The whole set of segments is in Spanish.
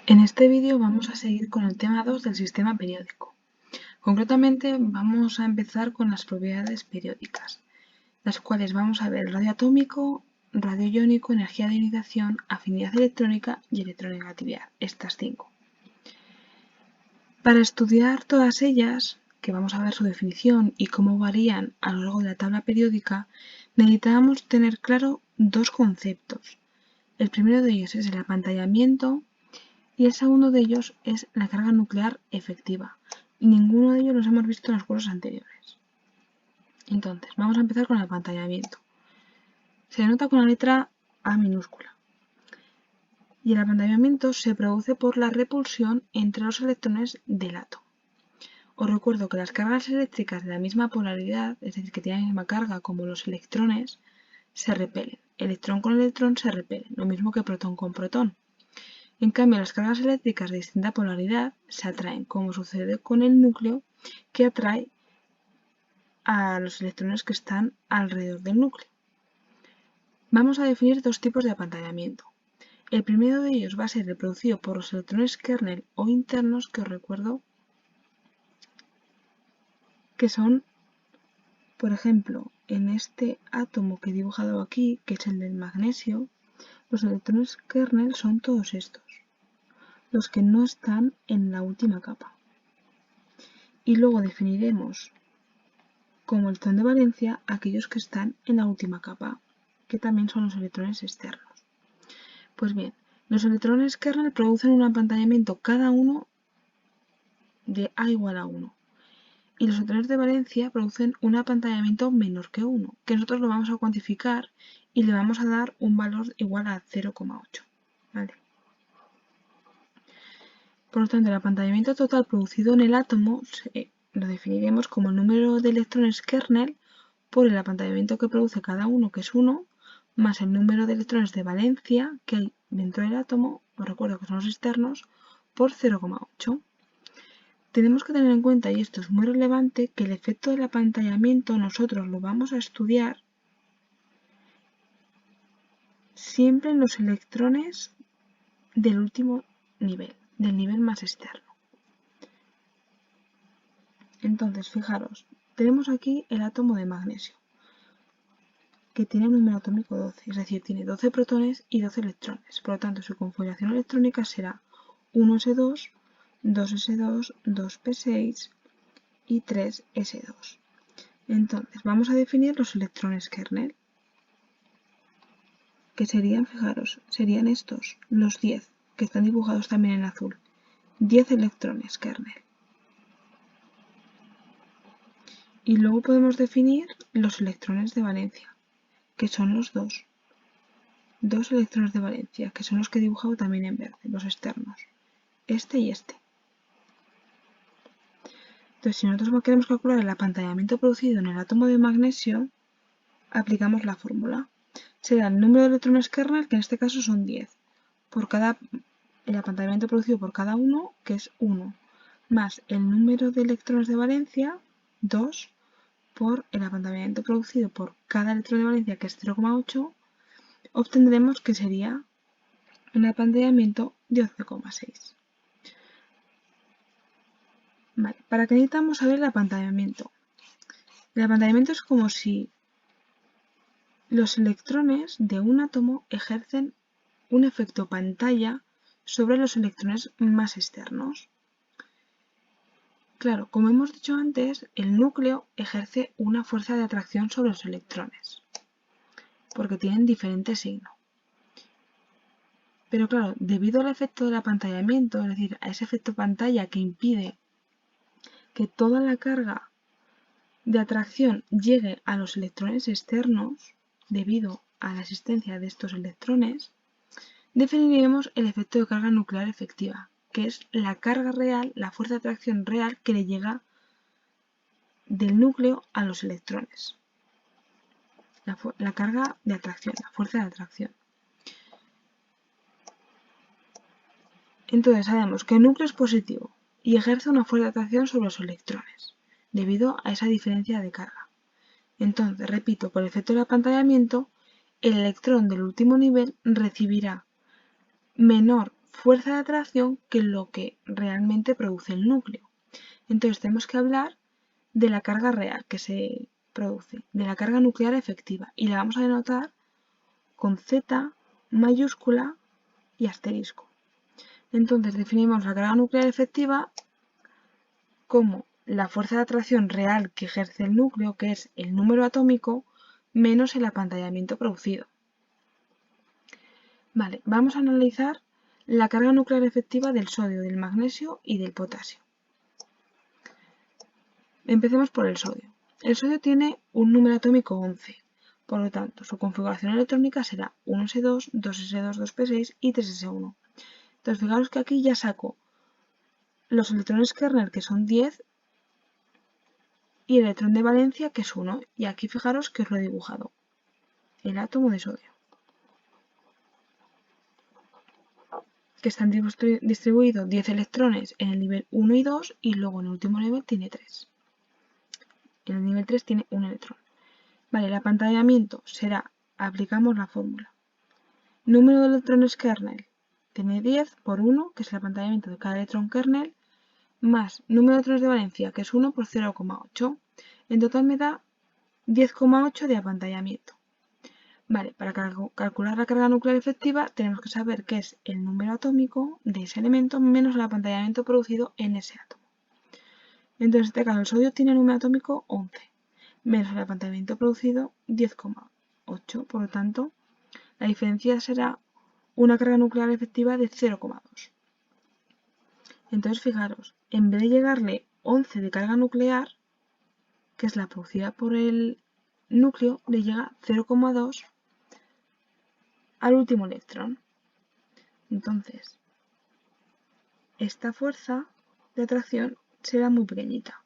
En este vídeo vamos a seguir con el tema 2 del sistema periódico. Concretamente vamos a empezar con las propiedades periódicas, las cuales vamos a ver el radio atómico, radio iónico, energía de ionitación, afinidad electrónica y electronegatividad, estas 5. Para estudiar todas ellas, que vamos a ver su definición y cómo varían a lo largo de la tabla periódica, necesitamos tener claro dos conceptos. El primero de ellos es el apantallamiento y el segundo de ellos es la carga nuclear efectiva. Ninguno de ellos los hemos visto en los cursos anteriores. Entonces, vamos a empezar con el apantallamiento. Se denota con la letra A minúscula. Y el apantallamiento se produce por la repulsión entre los electrones del átomo. Os recuerdo que las cargas eléctricas de la misma polaridad, es decir, que tienen la misma carga como los electrones, se repelen. Electrón con electrón se repelen, lo mismo que protón con protón. En cambio, las cargas eléctricas de distinta polaridad se atraen, como sucede con el núcleo, que atrae a los electrones que están alrededor del núcleo. Vamos a definir dos tipos de apantallamiento. El primero de ellos va a ser el producido por los electrones kernel o internos, que os recuerdo que son, por ejemplo, en este átomo que he dibujado aquí, que es el del magnesio, los electrones kernel son todos estos, los que no están en la última capa. Y luego definiremos como electrón de valencia aquellos que están en la última capa, que también son los electrones externos. Pues bien, los electrones kernel producen un apantallamiento cada uno de A igual a 1. Y los electrones de valencia producen un apantallamiento menor que 1, que nosotros lo vamos a cuantificar y le vamos a dar un valor igual a 0,8. ¿Vale? Por lo tanto, el apantallamiento total producido en el átomo lo definiremos como el número de electrones kernel por el apantallamiento que produce cada uno, que es 1, más el número de electrones de valencia que hay dentro del átomo, os recuerdo que son los externos, por 0,8. Tenemos que tener en cuenta, y esto es muy relevante, que el efecto del apantallamiento nosotros lo vamos a estudiar siempre en los electrones del último nivel, del nivel más externo. Entonces, fijaros, tenemos aquí el átomo de magnesio, que tiene un número atómico 12, es decir, tiene 12 protones y 12 electrones. Por lo tanto, su configuración electrónica será 1s2, 2s2, 2p6 y 3s2. Entonces, vamos a definir los electrones kernel, que serían, fijaros, serían estos, los 10, que están dibujados también en azul. 10 electrones kernel. Y luego podemos definir los electrones de valencia, que son los dos. Dos electrones de valencia, que son los que he dibujado también en verde, los externos. Este y este. Entonces, si nosotros queremos calcular el apantallamiento producido en el átomo de magnesio, aplicamos la fórmula. Será el número de electrones kernel, que en este caso son 10, por el apantallamiento producido por cada uno, que es 1, más el número de electrones de valencia, 2, por el apantallamiento producido por cada electrón de valencia, que es 0,8, obtendremos que sería un apantallamiento de 11,6. Vale, ¿para qué necesitamos saber el apantallamiento? El apantallamiento es como si los electrones de un átomo ejercen un efecto pantalla sobre los electrones más externos. Claro, como hemos dicho antes, el núcleo ejerce una fuerza de atracción sobre los electrones, porque tienen diferente signo. Pero claro, debido al efecto del apantallamiento, es decir, a ese efecto pantalla que impide que toda la carga de atracción llegue a los electrones externos, debido a la existencia de estos electrones, definiremos el efecto de carga nuclear efectiva, que es la carga real, la fuerza de atracción real que le llega del núcleo a los electrones. La carga de atracción, la fuerza de atracción. Entonces sabemos que el núcleo es positivo y ejerce una fuerza de atracción sobre los electrones, debido a esa diferencia de carga. Entonces, repito, por el efecto del apantallamiento, el electrón del último nivel recibirá menor fuerza de atracción que lo que realmente produce el núcleo. Entonces tenemos que hablar de la carga real que se produce, de la carga nuclear efectiva, y la vamos a denotar con Z mayúscula y asterisco. Entonces definimos la carga nuclear efectiva como la fuerza de atracción real que ejerce el núcleo, que es el número atómico, menos el apantallamiento producido. Vale, vamos a analizar la carga nuclear efectiva del sodio, del magnesio y del potasio. Empecemos por el sodio. El sodio tiene un número atómico 11, por lo tanto su configuración electrónica será 1s2, 2s2, 2p6 y 3s1. Entonces fijaros que aquí ya saco los electrones kernel, que son 10, y el electrón de valencia, que es 1, y aquí fijaros que os lo he dibujado, el átomo de sodio, que están distribuidos 10 electrones en el nivel 1 y 2, y luego en el último nivel tiene 3. En el nivel 3 tiene un electrón. Vale, el apantallamiento será, aplicamos la fórmula, número de electrones kernel, tiene 10 por 1, que es el apantallamiento de cada electrón kernel, más número de electrones de valencia, que es 1 por 0,8. En total me da 10,8 de apantallamiento. Vale, para calcular la carga nuclear efectiva tenemos que saber qué es el número atómico de ese elemento menos el apantallamiento producido en ese átomo. Entonces, en este caso, el sodio tiene número atómico 11, menos el apantallamiento producido 10,8. Por lo tanto, la diferencia será una carga nuclear efectiva de 0,2. Entonces, fijaros, en vez de llegarle 11 de carga nuclear, que es la producida por el núcleo, le llega 0,2 al último electrón. Entonces, esta fuerza de atracción será muy pequeñita.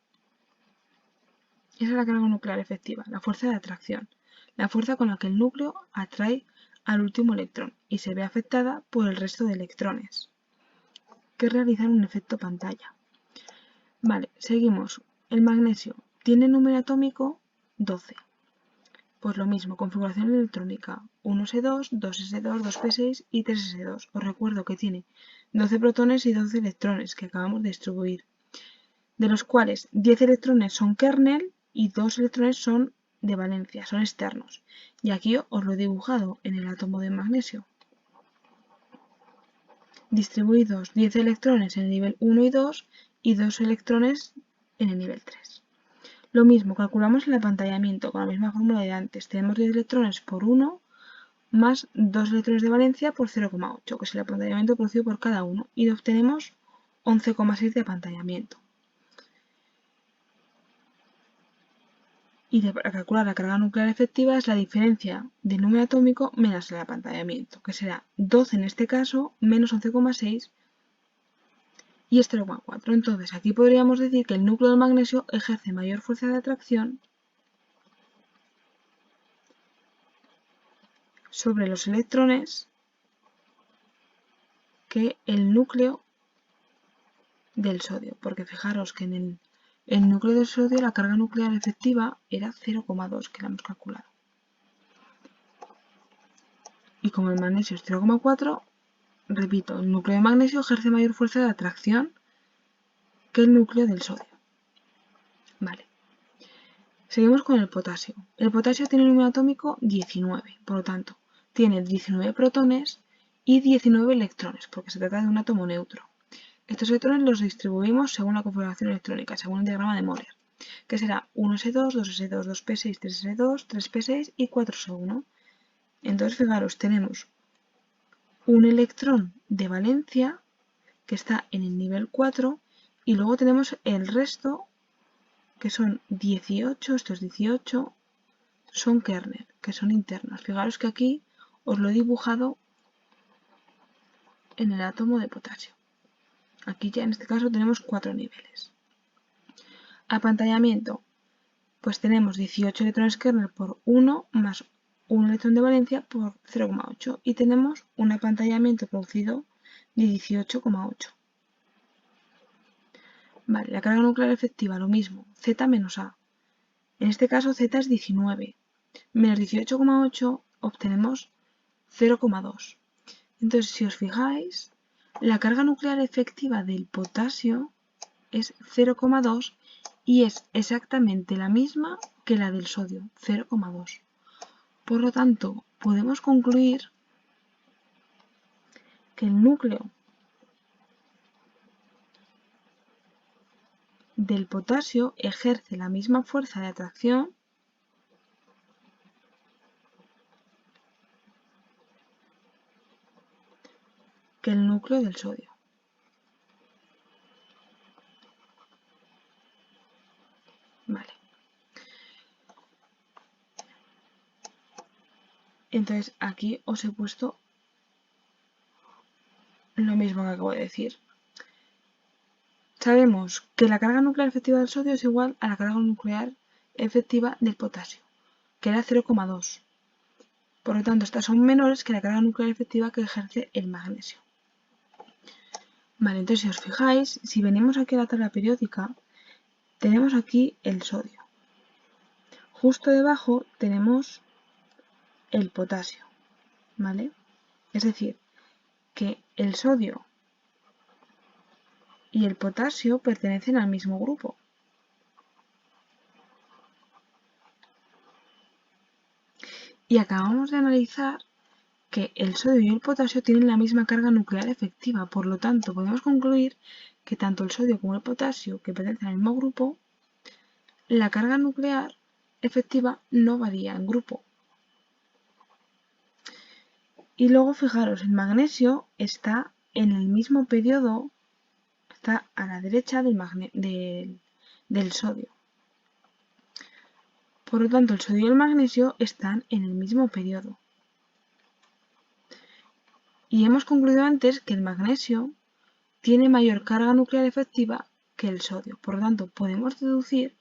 Esa es la carga nuclear efectiva, la fuerza de atracción, la fuerza con la que el núcleo atrae al último electrón y se ve afectada por el resto de electrones que realizan un efecto pantalla. Vale, seguimos. El magnesio tiene número atómico 12. Pues lo mismo, configuración electrónica 1s2, 2s2, 2p6 y 3s2. Os recuerdo que tiene 12 protones y 12 electrones que acabamos de distribuir, de los cuales 10 electrones son kernel y 2 electrones son de valencia, son externos. Y aquí os lo he dibujado en el átomo de magnesio. Distribuidos 10 electrones en el nivel 1 y 2 y 2 electrones en el nivel 3. Lo mismo, calculamos el apantallamiento con la misma fórmula de antes. Tenemos 10 electrones por 1 más 2 electrones de valencia por 0,8, que es el apantallamiento producido por cada uno, y obtenemos 11,6 de apantallamiento. Y para calcular la carga nuclear efectiva es la diferencia del número atómico menos el apantallamiento, que será 12 en este caso menos 11,6 y es 0,4. Entonces aquí podríamos decir que el núcleo del magnesio ejerce mayor fuerza de atracción sobre los electrones que el núcleo del sodio, porque fijaros que en el núcleo del sodio la carga nuclear efectiva era 0,2, que la hemos calculado. Y como el magnesio es 0,4, repito, el núcleo de magnesio ejerce mayor fuerza de atracción que el núcleo del sodio. Vale. Seguimos con el potasio. El potasio tiene un número atómico 19, por lo tanto, tiene 19 protones y 19 electrones, porque se trata de un átomo neutro. Estos electrones los distribuimos según la configuración electrónica, según el diagrama de Moller, que será 1s2, 2s2, 2p6, 3s2, 3p6 y 4s1. Entonces, fijaros, tenemos un electrón de valencia que está en el nivel 4 y luego tenemos el resto, que son 18, estos 18 son kernel, que son internos. Fijaros que aquí os lo he dibujado en el átomo de potasio. Aquí ya en este caso tenemos 4 niveles. Apantallamiento, pues tenemos 18 electrones kernel por 1 más un electrón de valencia por 0,8 y tenemos un apantallamiento producido de 18,8. Vale, la carga nuclear efectiva, lo mismo, Z menos A. En este caso Z es 19, menos 18,8 obtenemos 0,2. Entonces, si os fijáis, La carga nuclear efectiva del potasio es 0,2 y es exactamente la misma que la del sodio, 0,2. Por lo tanto, podemos concluir que el núcleo del potasio ejerce la misma fuerza de atracción que el núcleo del sodio. Vale. Entonces aquí os he puesto lo mismo que acabo de decir. Sabemos que la carga nuclear efectiva del sodio es igual a la carga nuclear efectiva del potasio, que era 0,2. Por lo tanto, estas son menores que la carga nuclear efectiva que ejerce el magnesio. Vale, entonces si os fijáis, si venimos aquí a la tabla periódica, tenemos aquí el sodio. Justo debajo tenemos el potasio, ¿vale? Es decir, que el sodio y el potasio pertenecen al mismo grupo. Y acabamos de analizar que el sodio y el potasio tienen la misma carga nuclear efectiva, por lo tanto podemos concluir que tanto el sodio como el potasio, que pertenecen al mismo grupo, la carga nuclear efectiva no varía en grupo. Y luego fijaros, el magnesio está en el mismo periodo, está a la derecha del sodio. Por lo tanto, el sodio y el magnesio están en el mismo periodo. Y hemos concluido antes que el magnesio tiene mayor carga nuclear efectiva que el sodio. Por lo tanto, podemos deducir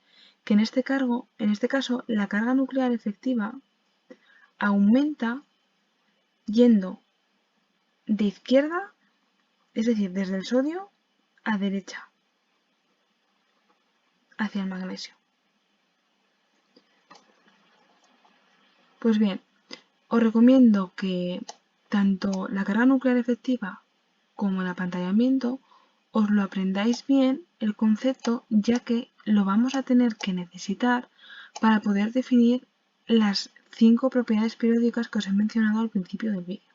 que en este caso, la carga nuclear efectiva aumenta yendo de izquierda, es decir, desde el sodio a derecha, hacia el magnesio. Pues bien, os recomiendo que tanto la carga nuclear efectiva como el apantallamiento os lo aprendáis bien el concepto, ya que lo vamos a tener que necesitar para poder definir las 5 propiedades periódicas que os he mencionado al principio del vídeo.